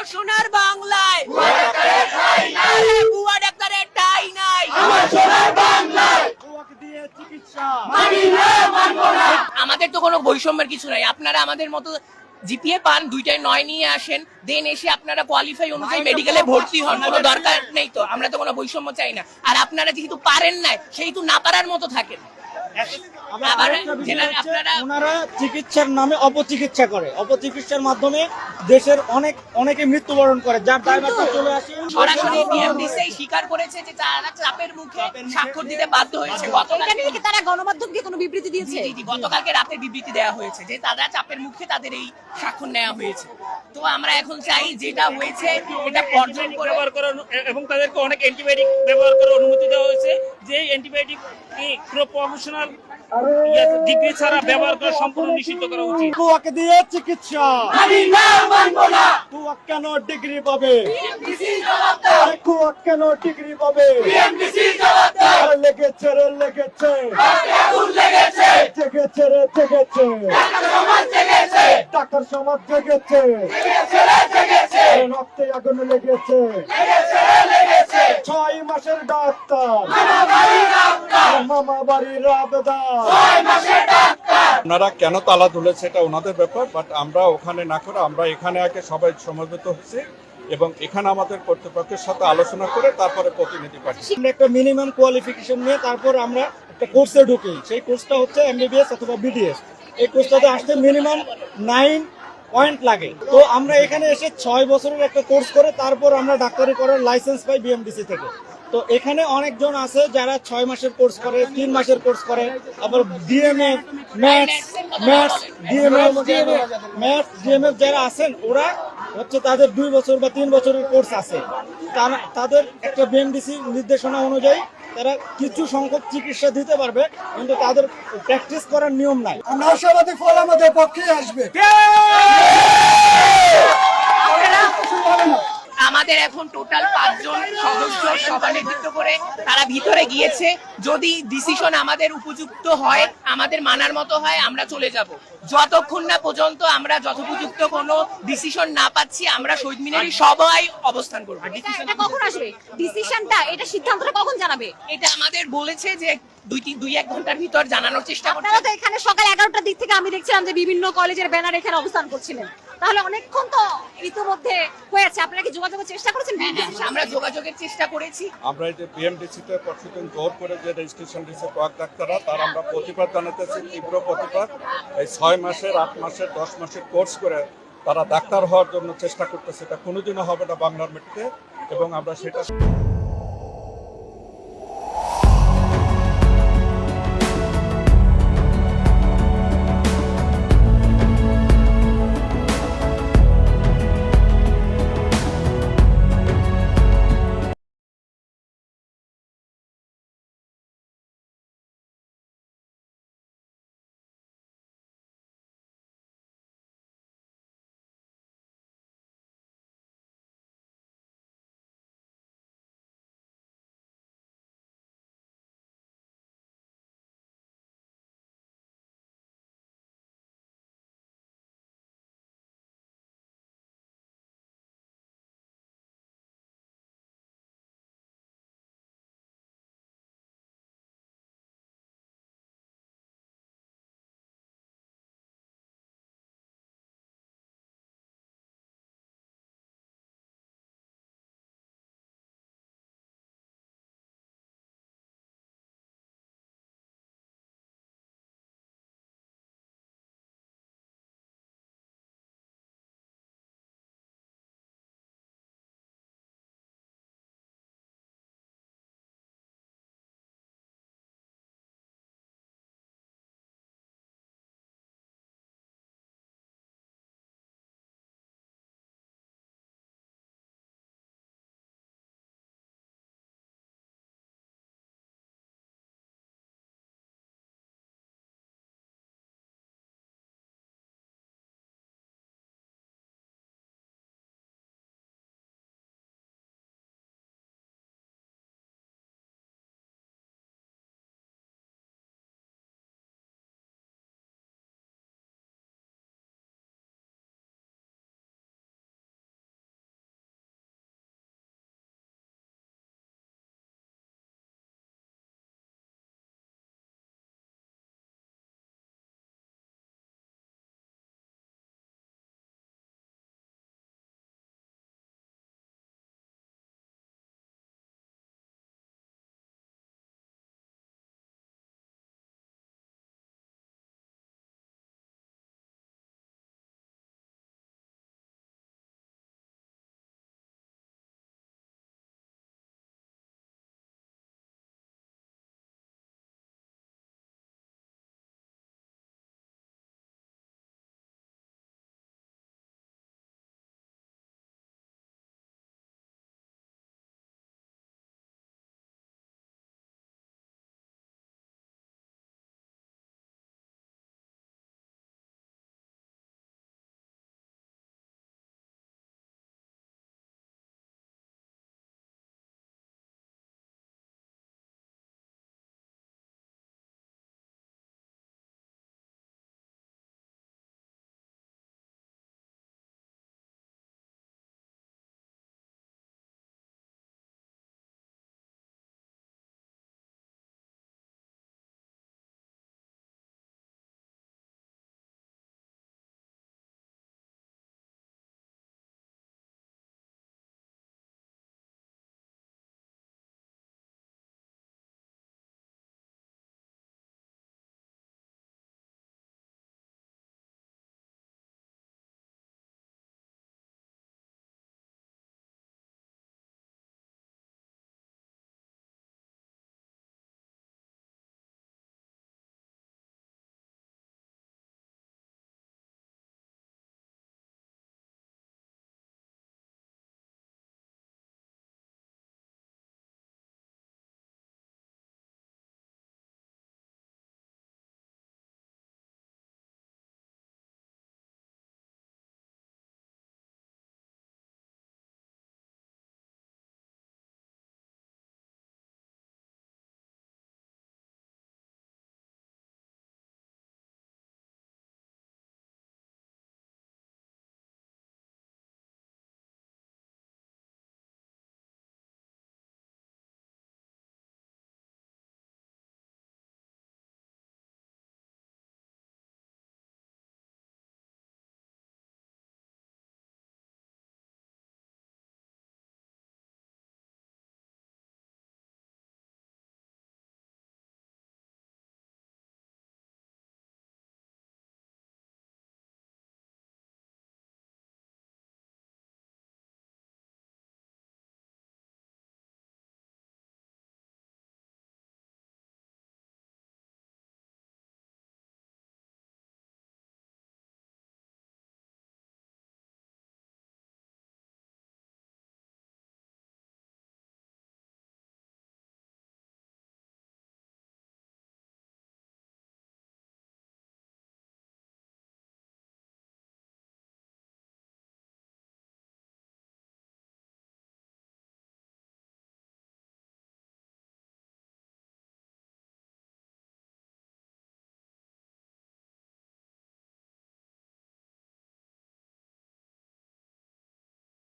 আমার সোনার বাংলায় বুয়া ডাক্তারের ঠাঁই নাই। আমাদের তো কোনো বৈষম্যের কিছু নাই। আপনারা আমাদের মতো জিপিএ পান, 2টায় 9 নিয়ে আসেন, দেন এসে আপনারা কোয়ালিফাই অনুযায়ী মেডিকেলে ভর্তি হন, কোনো দরকার নেই তো। আমরা তো কোনো বৈষম্য চাই না। আর আপনারা যেহেতু পারেন না, সেহেতু না পারার মতো থাকেন। ওনারা চিকিৎসার নামে অপচিকিৎসা করে, অপচিকিৎসার মাধ্যমে দেশের অনেকে মৃত্যুবরণ করে, যার দায়ভারটা চলে আসে। সরাসরি বিএমডিসি স্বীকার করেছে যে তারা চাপের মুখে স্বাক্ষর দিতে বাধ্য হয়েছে। গতকালকে তারা গণমাধ্যমকে কোনো বিবৃতি দিয়েছে? গতকালকে রাতে বিবৃতি দেওয়া হয়েছে যে তারা চাপের মুখে তাদের এই স্বাক্ষর নেওয়া হয়েছে। তো আমরা এখন চাই যেটা হয়েছে এটা বর্জন করে ব্যবহার করা, এবং তাদেরকে অনেক অ্যান্টিবায়োটিক ব্যবহার করার অনুমতি দেওয়া হয়েছে, যে অ্যান্টিবায়োটিক পুরো প্রফেশনাল ডিগ্রি ছাড়া ব্যবহার করা সম্পূর্ণ নিষিদ্ধ করা উচিত। কুয়াকে দিয়ে চিকিৎসা কুয়া কেন ডিগ্রি পাবে? কুয়া কেন ডিগ্রি পাবে? লেগেছে রে লেগেছে, জেগেছে রে জেগেছে, টাকার সমাজ জেগেছে, রক্তে আগুন লেগেছে। 6 মাসের ডাক্তার, মামা বাড়ির আবেদন। ওনারা কেন তালা তুলেছে এটা ওনাদের ব্যাপার, বাট আমরা ওখানে না করে আমরা এখানে আগে সবাই সমবেত হচ্ছি এবং এখানে আমাদের কর্তৃপক্ষের সাথে আলোচনা করে তারপরে প্রতিনিধি পাঠিয়েছি। আমরা একটা মিনিমাম কোয়ালিফিকেশন নিয়ে তারপর আমরা একটা কোর্সে ঢুকি। সেই কোর্সটা হচ্ছে এমবিবিএস অথবা বিডিএস। এই কোর্সটাতে আসতে মিনিমাম 9 পয়েন্ট লাগে। তো আমরা এখানে এসে 6 বছরের একটা কোর্স করে তারপর আমরা ডাক্তারি করার লাইসেন্স পাই বিএমডিসি থেকে। তো এখানে অনেকজন আছে যারা 6 মাসের কোর্স করে, 3 মাসের কোর্স করে, আবার ডিএমএফ, ম্যাথস, ডিএমএফ যারা আছেন ওরা হচ্ছে তাদের 2 বছর বা 3 বছরের কোর্স আছে। তাদের একটা বিএমডিসি নির্দেশনা অনুযায়ী তারা কিছু সংখ্যক চিকিৎসা দিতে পারবে, কিন্তু তাদের প্র্যাকটিস করার নিয়ম নাই। আমরা আশাবাদী ফল আমাদের পক্ষেই আসবে। আমাদের এখন টোটাল 5 জন সদস্য সভানেতৃত্ব করে তারা ভিতরে গিয়েছে। যদি ডিসিশন আমাদের উপযুক্ত হয়, আমাদের মানার মতো হয়, আমরা চলে যাব। যতক্ষণ না পর্যন্ত আমরা যথোপযুক্ত কোনো ডিসিশন না পাচ্ছি, আমরা শহীদ মিনারে সবাই অবস্থান করব। এটা কখন আসবে ডিসিশনটা? এটা সিদ্ধান্তটা কখন জানাবে? এটা আমাদের বলেছে যে 2-1 ঘন্টার ভিতর জানানোর চেষ্টা করতে। আপনারা তো এখানে সকাল 11টার দিক থেকে আমি দেখছিলাম যে বিভিন্ন কলেজের ব্যানার এখানে অবস্থান করছিলেন, তাহলে অনেকক্ষণ তো ইতিমধ্যে হয়েছে। আপনারা কি যোগাযোগের চেষ্টা করেছেন? আমরা যোগাযোগের চেষ্টা করেছি। আমরা এই যে বিএমডিসিতে প্রতিদিন জোর করে যে রেজিস্ট্রেশন দিচ্ছে কোয়াক ডাক্তাররা, তার আমরা প্রতিবাদ জানাতেছি, তীব্র প্রতিবাদ। এই 6 মাসের, 8 মাসের, 10 মাসের কোর্স করে তারা ডাক্তার হওয়ার জন্য চেষ্টা করতেছে, এটা কোনোদিনও হবে না বাংলার মাটিতে, এবং আমরা সেটা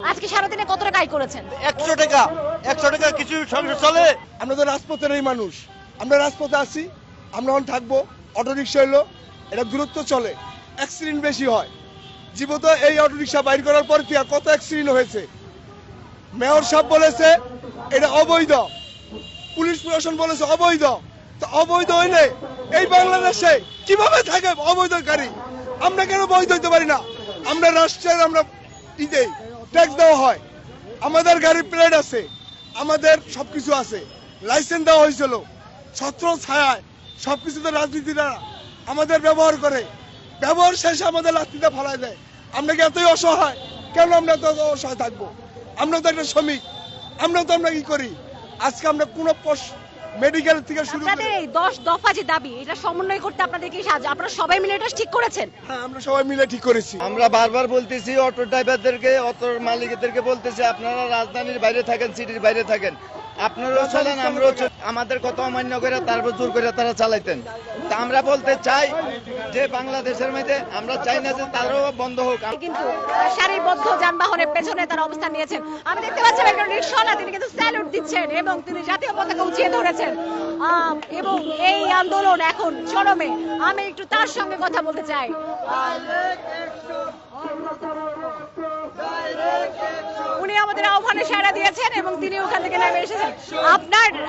আজকে সারাদিনে কত টাকা আয় করেছেন? 100 টাকা কিছু সংসার চলে। আমরা তো রাজপথের এই মানুষ, আমরা রাজপথে আছি, আমরা এখন থাকবো। অটো রিক্সা হইলো, এটা দূরত্ব চলে, অ্যাক্সিডেন্ট বেশি হয়। জীবত এই অটো রিক্সা বাইর করার পর থেকে কত অ্যাক্সিডেন্ট হয়েছে। মেয়র সাহেব বলেছে এটা অবৈধ, পুলিশ প্রশাসন বলেছে অবৈধ। তো অবৈধ হইলে এই বাংলাদেশে কিভাবে থাকে অবৈধ গাড়ি? আমরা কেন বৈধ হইতে পারি না? আমরা রাষ্ট্রের আমরা ট্যাক্স দেওয়া হয়, আমাদের গাড়ি প্লেট আছে, আমাদের সবকিছু আছে, লাইসেন্স দেওয়া হয়েছিল। ছত্র ছায়ায় সবকিছুতে রাজনীতিরা আমাদের ব্যবহার করে, ব্যবহার শেষে আমাদের লাঠিতে ফালাই দেয়। আমরা কি এতই অসহায়? কেন আমরা তো অসহায় থাকবো? আমরা তো একটা শ্রমিক, আমরা কি করি? আজকে আমরা কোনো মেডিকেল থেকে শুরু আপনাদের করে এই 10 দফা যে দাবি, এটা সমন্বয় করতে আপনাদেরকে সাহায্য, আপনারা সবাই মিলে এটা ঠিক করেছেন? হ্যাঁ, আমরা সবাই মিলে ঠিক করেছি। আমরা বারবার বলতেছি অটো ড্রাইভারদেরকে, অটোর মালিকদেরকে বলতেছি আপনারা রাজধানীর বাইরে থাকেন, সিটির বাইরে থাকেন, আপনারাও চলেন, আমরাও আমাদের কথা অমান্য করে তারপর জোর করে তারা চালাইতেন। তা আমরা বলতে চাই যে বাংলাদেশের মধ্যে আমরা চাই না যে তারাও বন্ধ হোক। কিন্তু সারিবদ্ধ যানবাহনের পেছনে তারা অবস্থান নিয়েছেন। আমি দেখতে পাচ্ছি একজন রিকশাওয়ালা, তিনি কিন্তু স্যালুট দিচ্ছেন এবং তিনি জাতীয় পতাকা উঁচিয়ে ধরেছেন। এবং এই আন্দোলন এখন চরমে। আমি একটু তার সঙ্গে কথা বলতে চাই। উনি আমাদের আহ্বানে সাড়া দিয়েছেন এবং তিনি ওখান থেকে নেমে এসেছেন।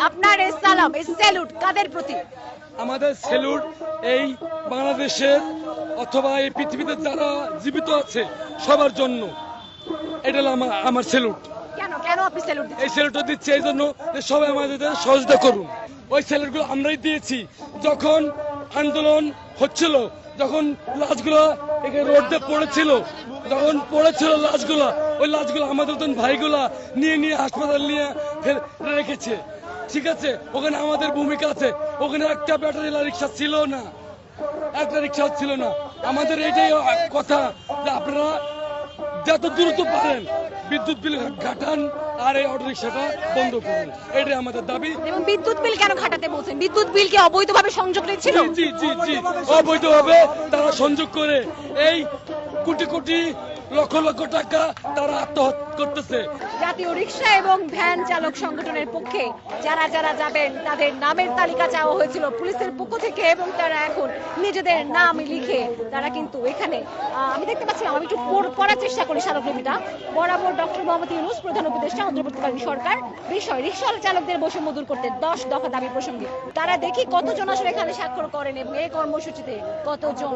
আপনার এই সালাম, এই স্যালুট কাদের প্রতি? আমাদের স্যালুট এই বাংলাদেশের অথবা এই পৃথিবীতে যারা জীবিত আছে সবার জন্য। এটা হলো আমার স্যালুট। কেন আপনি স্যালুট দিচ্ছেন? এই স্যালুটটা দিচ্ছে এই জন্য যে সবাই আমাদের সহযোগিতা করুন। ওই স্যালুটগুলো আমরাই দিয়েছি যখন আন্দোলন হচ্ছিল, যখন লাশগুলো এখানে রোডে পড়েছিল, যখন পড়েছিল লাশগুলো, ওই লাশগুলো আমাদের ভাইগুলা নিয়ে হাসপাতাল নিয়ে রেখেছে। ঠিক আছে, ওখানে আমাদের ভূমিকা আছে। ওখানে একটা ব্যাটারি রিক্সা ছিল না, একটা রিক্সা ছিল না। আমাদের এইটাই কথা যে আপনারা যত দ্রুত পারেন বিদ্যুৎ বিল ঘাটান আর এই অটো রিক্সাটা বন্ধ করুন, এটাই আমাদের দাবি। এবং বিদ্যুৎ বিল কেন ঘাটাতে বলছেন? বিদ্যুৎ বিল কি অবৈধভাবে সংযোগ নিচ্ছিল? জি জি জি, অবৈধভাবে তারা সংযোগ করে এই কোটি কোটি লক্ষ লক্ষ টাকা তারা আত্মহত্যা করতেছে। জাতীয় রিক্সা এবং ভ্যান চালক সংগঠনের পক্ষে যারা যাবেন তাদের নামের তালিকা চাওয়া হয়েছিল পুলিশের পক্ষ থেকে এবং তারা এখন নিজেদের নাম লিখে তারা কিন্তু এখানে আমি দেখতে পাচ্ছি, আমি একটু পড়ার চেষ্টা করি স্মারকলিপিটা। বরাবর ডক্টর মোহাম্মদ ইউনূস প্রধান উপদেষ্টা অন্তর্বর্তীকালীন সরকার বিষয় রিক্সা চালকদের বৈষম্য দূর করতে 10 দফা দাবি প্রসঙ্গে তারা দেখি কতজন আসলে এখানে স্বাক্ষর করেন এবং এই কর্মসূচিতে কতজন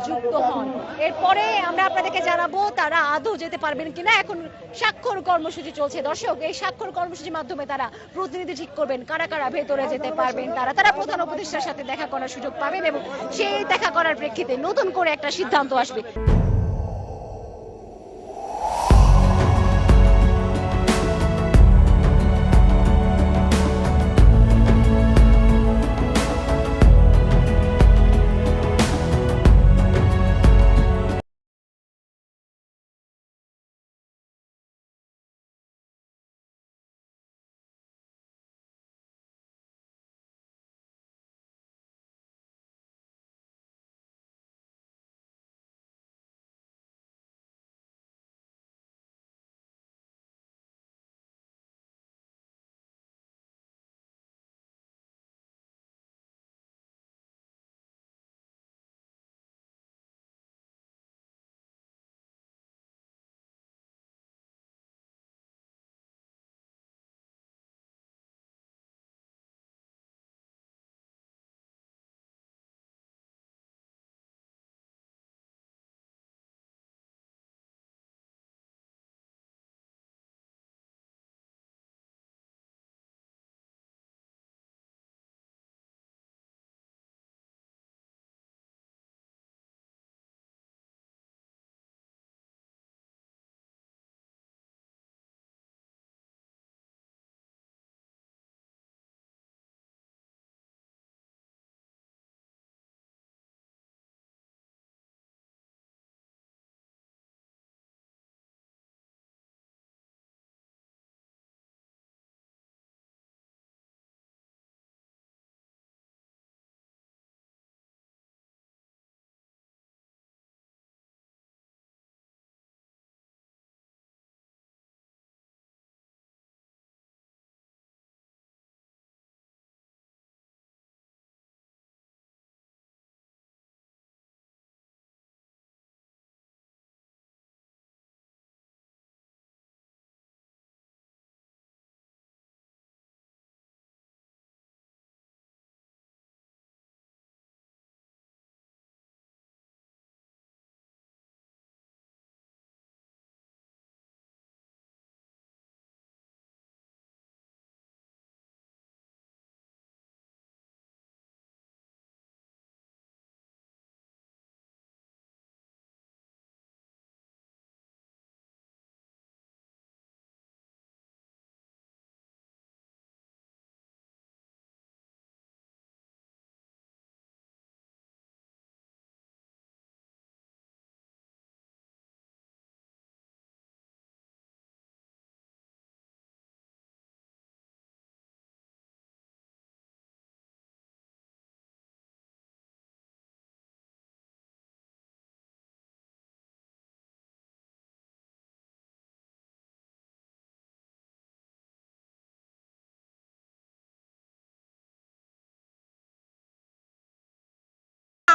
যুক্ত হন। এরপরে আমরা আপনাদেরকে জানাবো তারা আদৌ যেতে পারবেন কিনা। এখন স্বাক্ষর কর্মসূচি চলছে। দর্শক, এই স্বাক্ষর কর্মসূচির মাধ্যমে তারা প্রতিনিধি ঠিক করবেন কারা কারা ভেতরে যেতে পারবেন। তারা প্রধান উপদেষ্টার সাথে দেখা করার সুযোগ পাবেন এবং সেই দেখা করার প্রেক্ষিতে নতুন করে একটা সিদ্ধান্ত আসবে।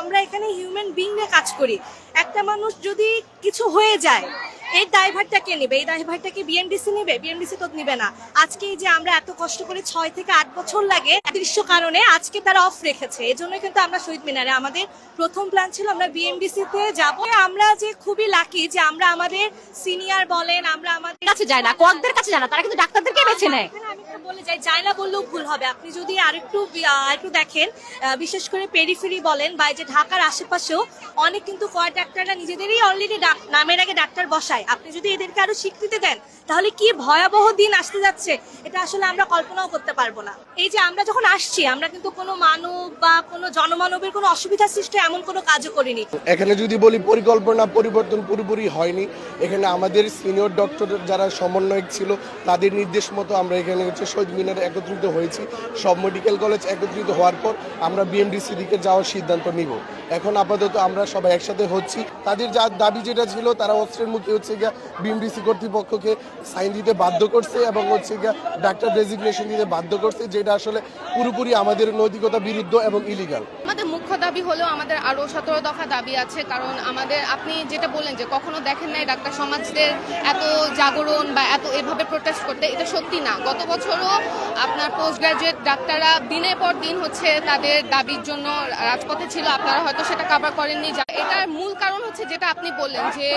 আমরা এখানে হিউম্যান বিং নিয়ে কাজ করি। একটা মানুষ যদি কিছু হয়ে যায়, এই দায়ভারটা কে নেবে? এই দায়ভারটা কি বিএমডিসি নেবে? বিএমডিসি তো নেবে না। আজকে এই যে আমরা এত কষ্ট করে 6 থেকে 8 বছর লাগে দৃশ্য কারণে আজকে তারা অফ রেখেছে। এই জন্য কিন্তু আমরা শহীদ মিনারে, আমাদের প্রথম প্ল্যান ছিল আমরা বিএমডিসি তে যাব। আমরা যে খুবই লাকি যে আমরা আমাদের সিনিয়র বলেন, আমরা আমাদের কাছে যায় না, কোয়াকদের কাছে যায় না, তারা কিন্তু ডাক্তারদেরকে বেছে নেয়। এখানে আমি একটু বলে যাই, যায় না বললেও ভুল হবে। আপনি যদি আরেকটু দেখেন, বিশেষ করে পেরিফেরি বলেন বা এই যে ঢাকার আশেপাশেও অনেক কিন্তু কোয়াক ডাক্তাররা নিজেদেরই অলরেডি নামের আগে ডাক্তার বসায়। আপনি যদি এদেরকে আরো স্বীকৃতি দেন তাহলে কি ভয়াবহ দিন আসতে যাচ্ছে, এটা আসলে আমরা কল্পনাও করতে পারবো না। এই যে আমরা যখন আসছি, আমরা কিন্তু কোনো মানব বা কোনো জনমানবের কোনো অসুবিধা সৃষ্টি এমন কোনো কাজও করিনি। এখানে যদি বলি পরিকল্পনা পরিবর্তন পুরোপুরি হয়নি। এখানে আমাদের সিনিয়র ডক্টর যারা সমন্বয়ক ছিল তাদের নির্দেশ মতো আমরা এখানে শহীদ মিনারে একত্রিত হয়েছি। সব মেডিকেল কলেজ একত্রিত হওয়ার পর আমরা বিএমডিসি দিকে যাওয়ার সিদ্ধান্ত নিব। এখন আপাতত আমরা সবাই একসাথে হচ্ছি। তাদের যা দাবি যেটা ছিল তারা অস্ত্রের মুখে হচ্ছে গিয়া বিএমডিসি কর্তৃপক্ষকে সাইন দিতে বাধ্য করছে এবং হচ্ছে গিয়া ডাক্তার ডেজিগনেশন দিতে বাধ্য করছে, যেটা আসলে পুরোপুরি আমাদের নৈতিকতা বিরুদ্ধ এবং ইলিগাল। আমাদের মুখ্য দাবি হলেও আমাদের আরো 17 দফা দাবি আছে। কারণ আমাদের, আপনি যেটা বললেন যে কখনো দেখেন নাই ডাক্তার সমাজদের এত জাগরণ বা এত এভাবে প্রোটেস্ট করতে, এটা সত্যি না। গত বছরও আপনার পোস্ট গ্রাজুয়েট ডাক্তাররা দিনের পর দিন হচ্ছে তাদের দাবির জন্য রাজপথে ছিল, আপনারা হয়তো সেটা কভার করেননি। এটার মূল কারণ হচ্ছে যেটা আপনি বললেন যে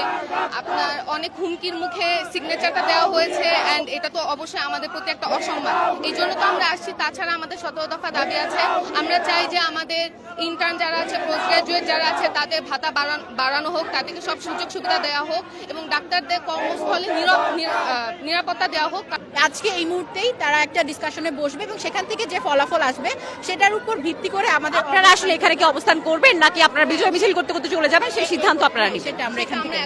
আপনার অনেক হুমকির মুখে সিগনেচারটা দেওয়া হয়েছে, অ্যান্ড এটা তো অবশ্যই আমাদের প্রতি একটা অসম্মান। এই জন্য তো আমরা আসছি। তাছাড়া আমাদের 17 দফা দাবি আছে। আমরা চাই যে আমাদের ইন্টার্ন যারা আছে, পোস্ট গ্রাজুয়েট যারা আছে, তাদের ভাতা বাড়ানো হোক, তাদেরকে সব সুযোগ সুবিধা দেওয়া হোক এবং ডাক্তারদের কর্মস্থলে নিরাপত্তা দেওয়া হোক। আজকে এই মুহূর্তেই তারা একটা ডিসকাশনে বসবে এবং সেখান থেকে যে ফলাফল আসবে সেটার উপর ভিত্তি করে আমাদের, আপনারা আসলে এখানে কি অবস্থান করবেন নাকি আপনারা বিজয় মিছিল করতে করতে চলে যাবেন, সেই সিদ্ধান্ত আপনারা নেবেন? সেটা আমরা এখান থেকে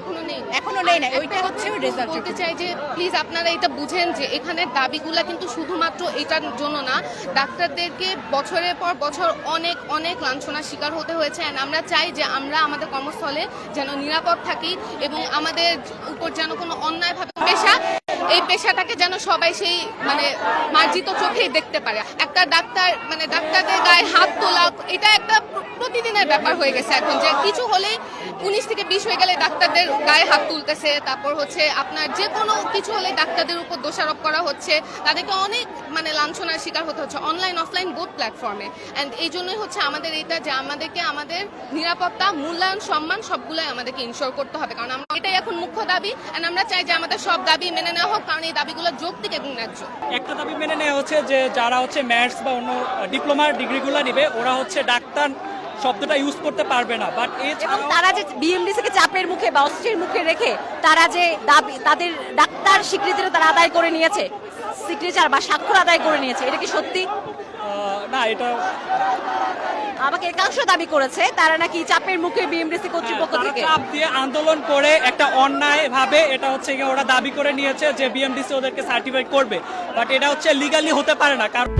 এখনো নেই না। ওইটা হচ্ছে রেজাল্ট। বলতে চাই যে প্লিজ আপনারা এটা বুঝেন যে এখানে দাবিগুলা কিন্তু শুধুমাত্র এটার জন্য না, ডাক্তারদেরকে বছরের পর বছর অনেক অনেক লাঞ্ছনার শিকার হতে হয়েছে। এন্ড আমরা চাই যে আমরা আমাদের কর্মস্থলে যেন নিরাপদ থাকি এবং আমাদের উপর যেন কোনো অন্যায়ভাবে এই পেশাটাকে যেন সবাই সেই মানে মার্জিত চোখেই দেখতে পারে। একটা ডাক্তার মানে ডাক্তারদের গায়ে হাত তোলা, এটা একটা প্রতিদিনের ব্যাপার হয়ে গেছে এখন, যে কিছু হলেই 19 থেকে 20 হয়ে গেলে ডাক্তারদের গায়ে হাত তুলতেছে। তারপর হচ্ছে আপনার যে কোনো কিছু হলে ডাক্তারদের উপর দোষারোপ করা হচ্ছে, তাদেরকে অনেক মানে লাঞ্ছনার শিকার হতে হচ্ছে অনলাইন অফলাইন বোথ প্ল্যাটফর্মে। অ্যান্ড এই জন্যই হচ্ছে আমাদের এটা যে আমাদেরকে আমাদের নিরাপত্তা, মূল্যায়ন, সম্মান সবগুলোই আমাদেরকে ইনশোর করতে হবে। কারণ আমরা এটাই এখন মুখ্য দাবি। অ্যান্ড আমরা চাই যে আমাদের সব দাবি মেনে নেওয়া হোক, কারণ এই দাবিগুলো যৌক্তিক এবং ন্যায্য। একটা দাবি মেনে নেওয়া হচ্ছে যে যারা হচ্ছে ম্যাথস বা অন্য ডিপ্লোমার ডিগ্রিগুলো নিবে, ওরা হচ্ছে ডাক্তার শব্দটা ইউজ করতে পারবে না। বাট এবং তারা যে বিএমডিসি কে চাপের মুখে বা অস্ত্রের মুখে রেখে তারা যে দাবি, তাদের ডাক্তার স্বীকৃতিটা তারা আদায় করে নিয়েছে, সিগনেচার বা স্বাক্ষর আদায় করে নিয়েছে, এটা কি সত্যি? না, এটা আমাকে একাংশ দাবি করেছে তারা নাকি চাপের মুখে বিএমডিসি কর্তৃপক্ষ থেকে চাপ দিয়ে আন্দোলন করে একটা অন্যায় ভাবে এটা হচ্ছে ওরা দাবি করে নিয়েছে যে বিএমডিসি ওদেরকে সার্টিফাই করবে। বাট এটা হচ্ছে লিগালি হতে পারে না, কারণ